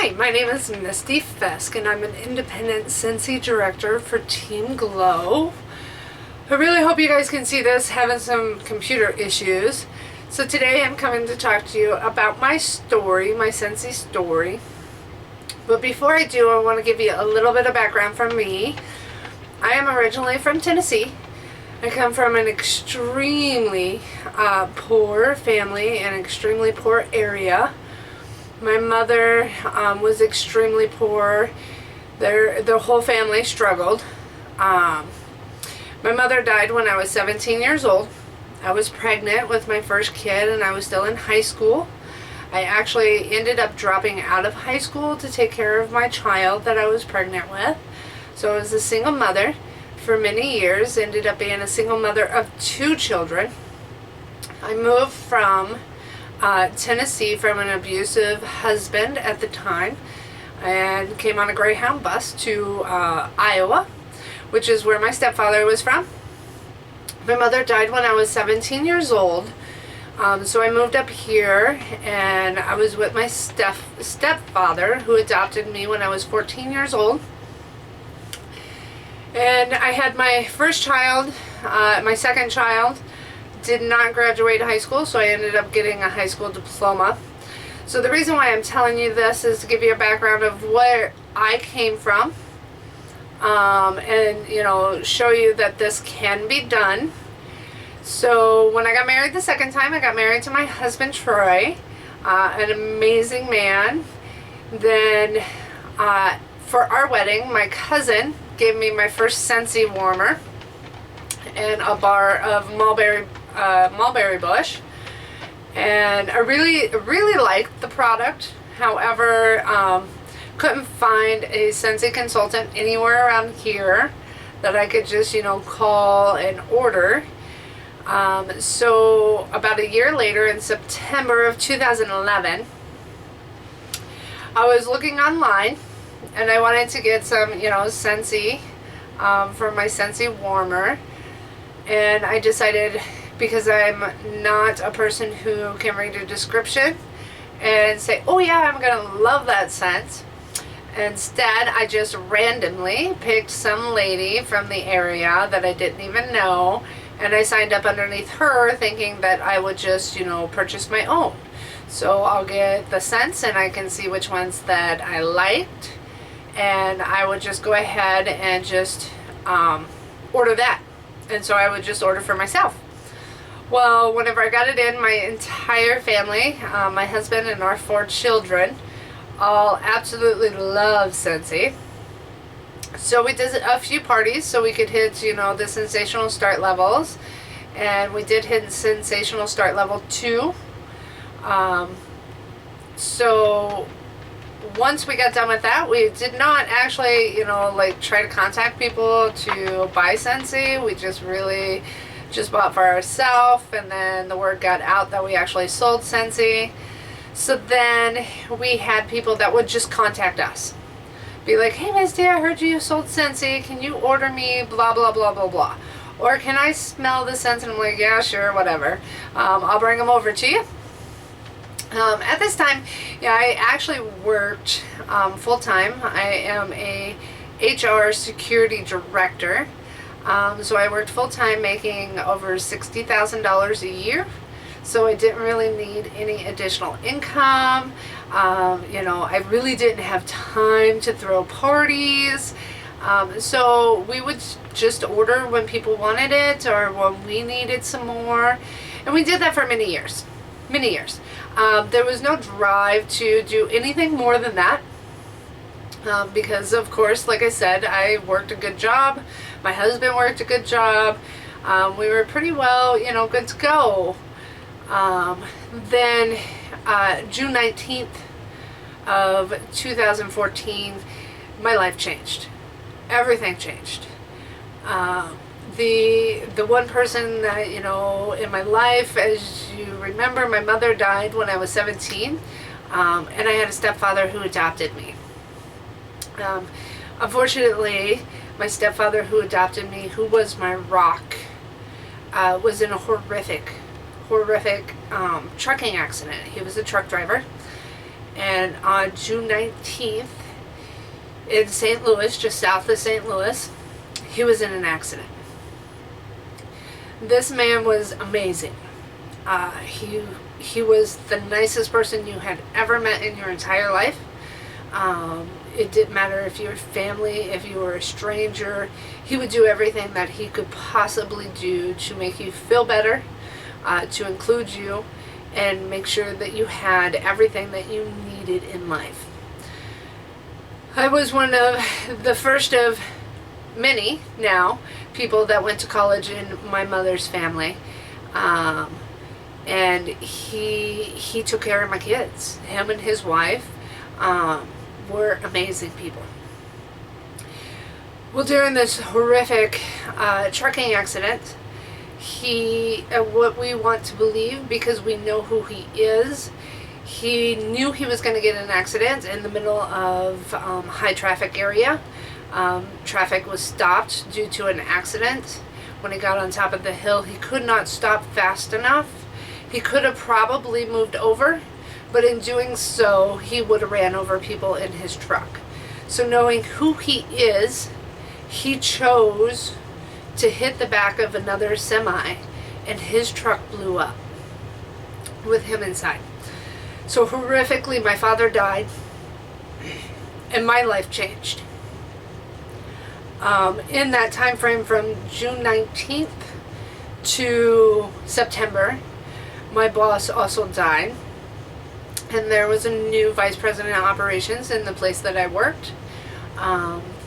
Hi, my name is Misty Fisk, and I'm an independent Scentsy director for Team Glow. I really hope you guys can see this, having some computer issues. So today I'm coming to talk to you about my story, my Scentsy story. But before I do, I want to give you a little bit of background from me. I am originally from Tennessee. I come from an extremely poor family, an extremely poor area. My mother was extremely poor. Their whole family struggled. My mother died when I was 17 years old. I was pregnant with my first kid and I was still in high school. I actually ended up dropping out of high school to take care of my child that I was pregnant with. So I was a single mother for many years, ended up being a single mother of 2 children. I moved from Tennessee from an abusive husband at the time and came on a Greyhound bus to Iowa, which is where my stepfather was from. My mother died when I was 17 years old, so I moved up here and I was with my stepfather who adopted me when I was 14 years old. And I had my first child, my second child did not graduate high school, so I ended up getting a high school diploma. So the reason why I'm telling you this is to give you a background of where I came from, and show you that this can be done. So when I got married the second time, I got married to my husband Troy, an amazing man. Then for our wedding, my cousin gave me my first Scentsy warmer and a bar of mulberry bush, and I really liked the product. However, couldn't find a Scentsy consultant anywhere around here that I could just call and order. So about a year later, in September of 2011, I was looking online and I wanted to get some Scentsy for my Scentsy warmer, and I decided, because I'm not a person who can read a description and say, oh yeah, I'm gonna love that scent. Instead, I just randomly picked some lady from the area that I didn't even know, and I signed up underneath her thinking that I would just purchase my own. So I'll get the scents and I can see which ones that I liked, and I would just go ahead and just order that. And so I would just order for myself. Well, whenever I got it in, my entire family, my husband and our 4 children, all absolutely love Scentsy. So we did a few parties so we could hit, the sensational start levels. And we did hit sensational start level 2. So once we got done with that, we did not actually, try to contact people to buy Scentsy. We just bought for ourselves, and then the word got out that we actually sold Scentsy. So then we had people that would just contact us, be like, hey Misty, I heard you sold Scentsy, can you order me blah blah blah blah blah, or can I smell the scents? And I'm like, yeah, sure, whatever, I'll bring them over to you. At this time, I actually worked full-time. I am a HR security director. So I worked full-time, making over $60,000 a year. So I didn't really need any additional income. I really didn't have time to throw parties. So we would just order when people wanted it or when we needed some more. And we did that for many years. Many years. There was no drive to do anything more than that. Because of course, like I said, I worked a good job. My husband worked a good job. We were pretty well, good to go. Then June 19th of 2014, my life changed. Everything changed. The one person that, in my life, as you remember, my mother died when I was 17, and I had a stepfather who adopted me. Unfortunately, my stepfather who adopted me, who was my rock, was in a horrific trucking accident. He was a truck driver, And on June 19th, in St. Louis, just south of St. Louis, he was in an accident. This man was amazing. He was the nicest person you had ever met in your entire life. It didn't matter if you were family, if you were a stranger. He would do everything that he could possibly do to make you feel better, to include you, and make sure that you had everything that you needed in life. I was one of the first of many now people that went to college in my mother's family. And he took care of my kids. Him and his wife were amazing people. Well, during this horrific trucking accident, what we want to believe, because we know who he is, he knew he was going to get in an accident in the middle of high traffic area. Traffic was stopped due to an accident. When he got on top of the hill, he could not stop fast enough. He could have probably moved over, but in doing so, he would have ran over people in his truck. So knowing who he is, he chose to hit the back of another semi, and his truck blew up with him inside. So horrifically, my father died, and my life changed. In that time frame from June 19th to September, my boss also died, and there was a new vice president of operations in the place that I worked.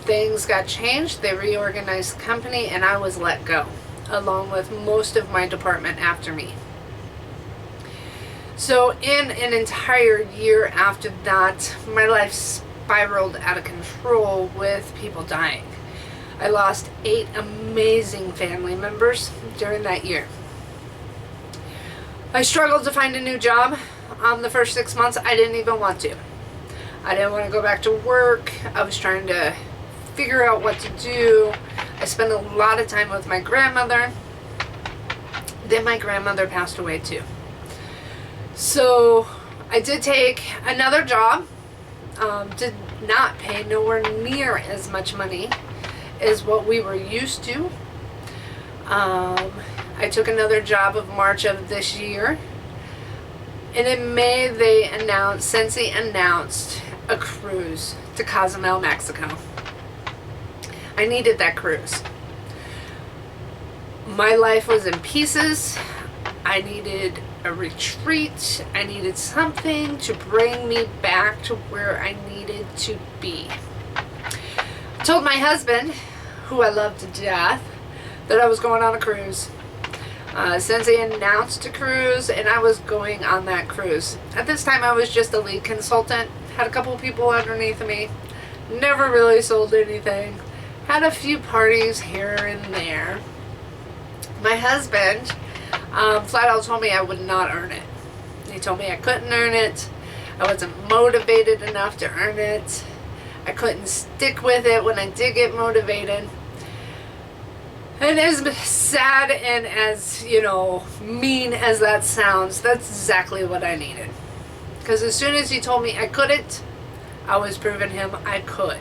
Things got changed, they reorganized the company, and I was let go, along with most of my department after me. So in an entire year after that, my life spiraled out of control with people dying. I lost 8 amazing family members during that year. I struggled to find a new job. The first 6 months, I didn't even want to. I didn't want to go back to work. I was trying to figure out what to do. I spent a lot of time with my grandmother. Then my grandmother passed away too. So I did take another job. Did not pay nowhere near as much money as what we were used to. I took another job of March of this year. And in May, Scentsy announced a cruise to Cozumel, Mexico. I needed that cruise. My life was in pieces. I needed a retreat. I needed something to bring me back to where I needed to be. I told my husband, who I love to death, that I was going on a cruise. Scentsy announced a cruise, and I was going on that cruise. At this time, I was just a lead consultant. Had a couple of people underneath me. Never really sold anything. Had a few parties here and there. My husband flat out told me I would not earn it. He told me I couldn't earn it. I wasn't motivated enough to earn it. I couldn't stick with it when I did get motivated. And as sad and as, mean as that sounds, that's exactly what I needed. Because as soon as he told me I couldn't, I was proving him I could.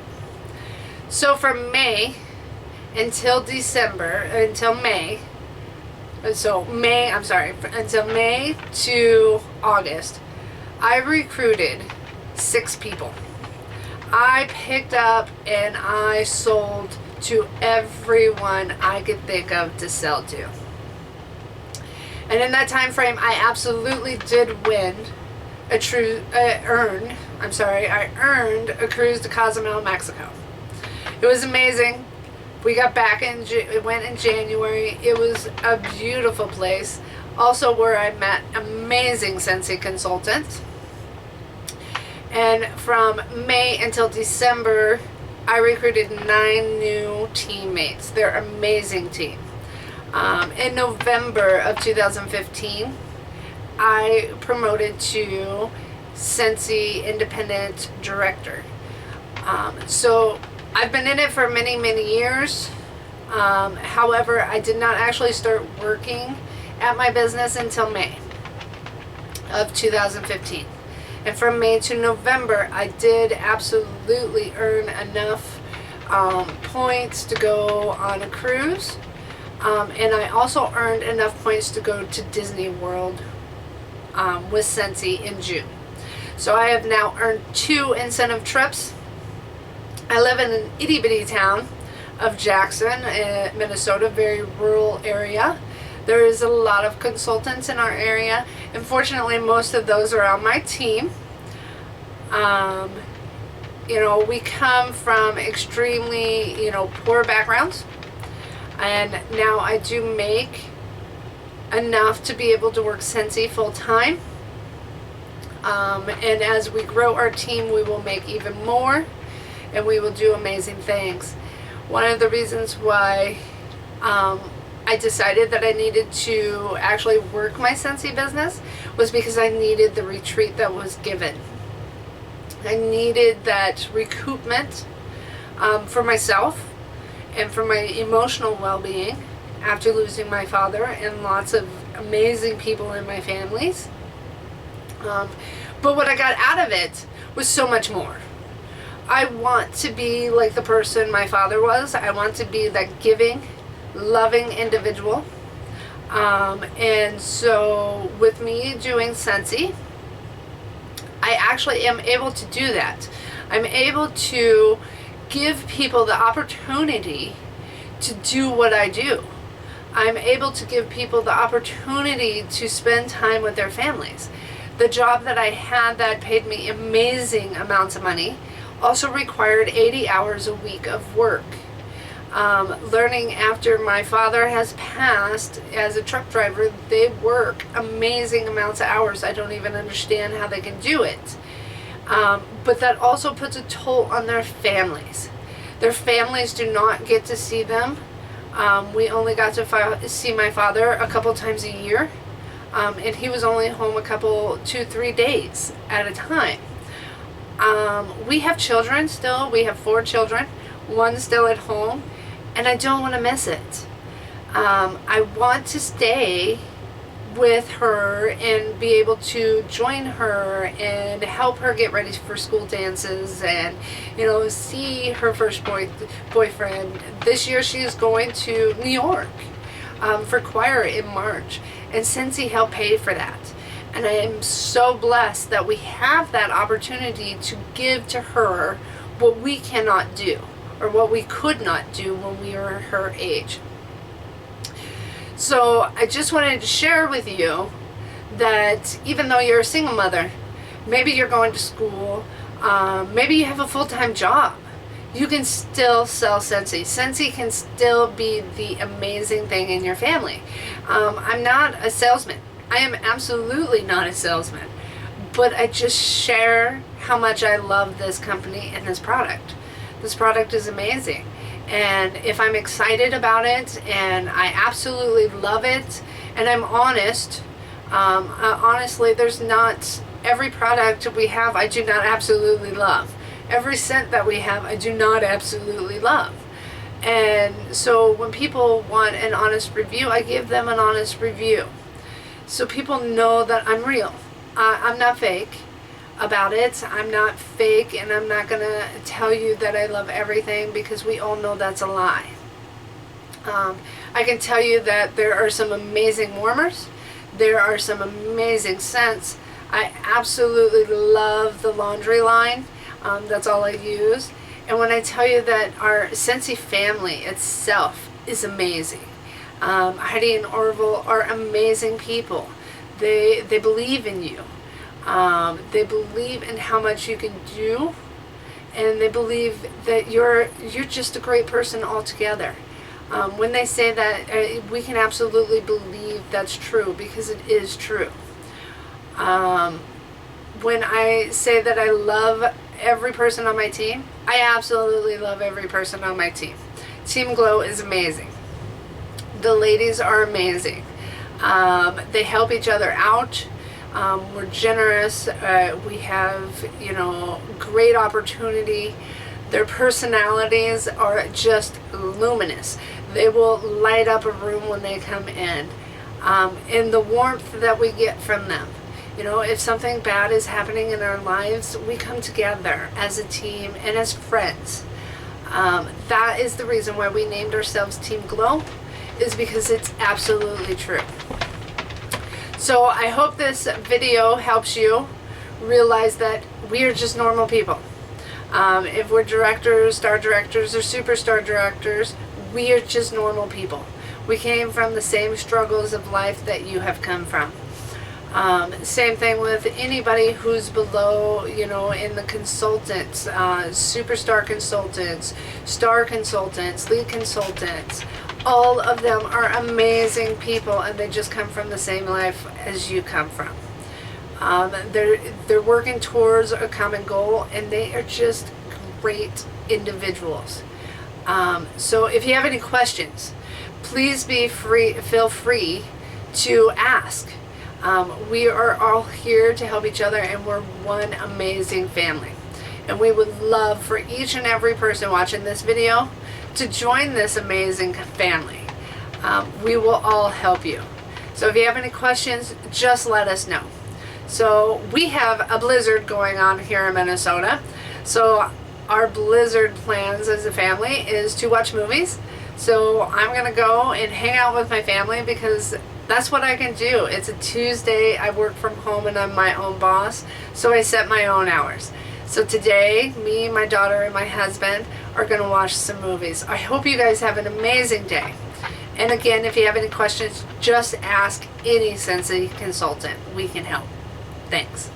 So from May until May to August, I recruited 6 people. I picked up and I sold to everyone I could think of to sell to. And in that time frame, I absolutely did I earned a cruise to Cozumel, Mexico. It was amazing. We got back went in January. It was a beautiful place. Also where I met amazing Scentsy consultants. And from May until December, I recruited 9 new teammates. They're an amazing team. In November of 2015, I promoted to Scentsy Independent Director. So I've been in it for many, many years. However, I did not actually start working at my business until May of 2015. And from May to November, I did absolutely earn enough points to go on a cruise. And I also earned enough points to go to Disney World with Scentsy in June. So I have now earned 2 incentive trips. I live in an itty bitty town of Jackson, Minnesota, very rural area. There is a lot of consultants in our area. Unfortunately, most of those are on my team. You know, we come from extremely, poor backgrounds. And now I do make enough to be able to work Scentsy full time. And as we grow our team, we will make even more, and we will do amazing things. One of the reasons why I decided that I needed to actually work my Scentsy business was because I needed the retreat that was given. I needed that recoupment for myself and for my emotional well-being after losing my father and lots of amazing people in my families. But what I got out of it was so much more. I want to be like the person my father was. I want to be that giving, loving individual. And so with me doing Scentsy, I actually am able to do that. I'm able to give people the opportunity to do what I do. I'm able to give people the opportunity to spend time with their families. The job that I had that paid me amazing amounts of money also required 80 hours a week of work. Learning after my father has passed as a truck driver, they work amazing amounts of hours. I don't even understand how they can do it. But that also puts a toll on their families. Their families do not get to see them. We only got to see my father a couple times a year. And he was only home 2-3 days at a time. We have children still. We have 4 children. One still at home. And I don't want to miss it. I want to stay with her and be able to join her and help her get ready for school dances and, see her first boyfriend. This year she is going to New York for choir in March. And Scentsy helped pay for that. And I am so blessed that we have that opportunity to give to her what we cannot do, or what we could not do when we were her age. So I just wanted to share with you that even though you're a single mother, maybe you're going to school, maybe you have a full-time job, you can still sell Scentsy. Scentsy can still be the amazing thing in your family. I'm not a salesman. I am absolutely not a salesman. But I just share how much I love this company and this product. This product is amazing. And if I'm excited about it and I absolutely love it and I'm honest, honestly, there's not every product we have I do not absolutely love. Every scent that we have I do not absolutely love. And so when people want an honest review, I give them an honest review. So people know that I'm real. I'm not fake about it. I'm not fake, and I'm not going to tell you that I love everything, because we all know that's a lie. I can tell you that there are some amazing warmers. There are some amazing scents. I absolutely love the laundry line. That's all I use. And when I tell you that our Scentsy family itself is amazing. Heidi and Orville are amazing people. They believe in you. They believe in how much you can do, and they believe that you're just a great person altogether. When they say that, we can absolutely believe that's true, because it is true. When I say that I love every person on my team, I absolutely love every person on my team. Team Glow is amazing. The ladies are amazing. They help each other out. We're generous. We have, great opportunity. Their personalities are just luminous. They will light up a room when they come in. And the warmth that we get from them You know, if something bad is happening in our lives, we come together as a team and as friends. That is the reason why we named ourselves Team Glow, is because it's absolutely true. So I hope this video helps you realize that we are just normal people. If we're directors, star directors, or superstar directors, we are just normal people. We came from the same struggles of life that you have come from. Same thing with anybody who's below, you know, in the consultants, superstar consultants, star consultants, lead consultants. All of them are amazing people, and they just come from the same life as you come from. They're working towards a common goal, and they are just great individuals. So if you have any questions, please feel free to ask. We are all here to help each other, and we're one amazing family. And we would love for each and every person watching this video to join this amazing family. We will all help you. So if you have any questions, just let us know. So we have a blizzard going on here in Minnesota. So our blizzard plans as a family is to watch movies. So I'm going to go and hang out with my family because that's what I can do. It's a Tuesday. I work from home and I'm my own boss. So I set my own hours. So today, me, my daughter, and my husband are going to watch some movies. I hope you guys have an amazing day. And again, if you have any questions, just ask any Scentsy consultant. We can help. Thanks.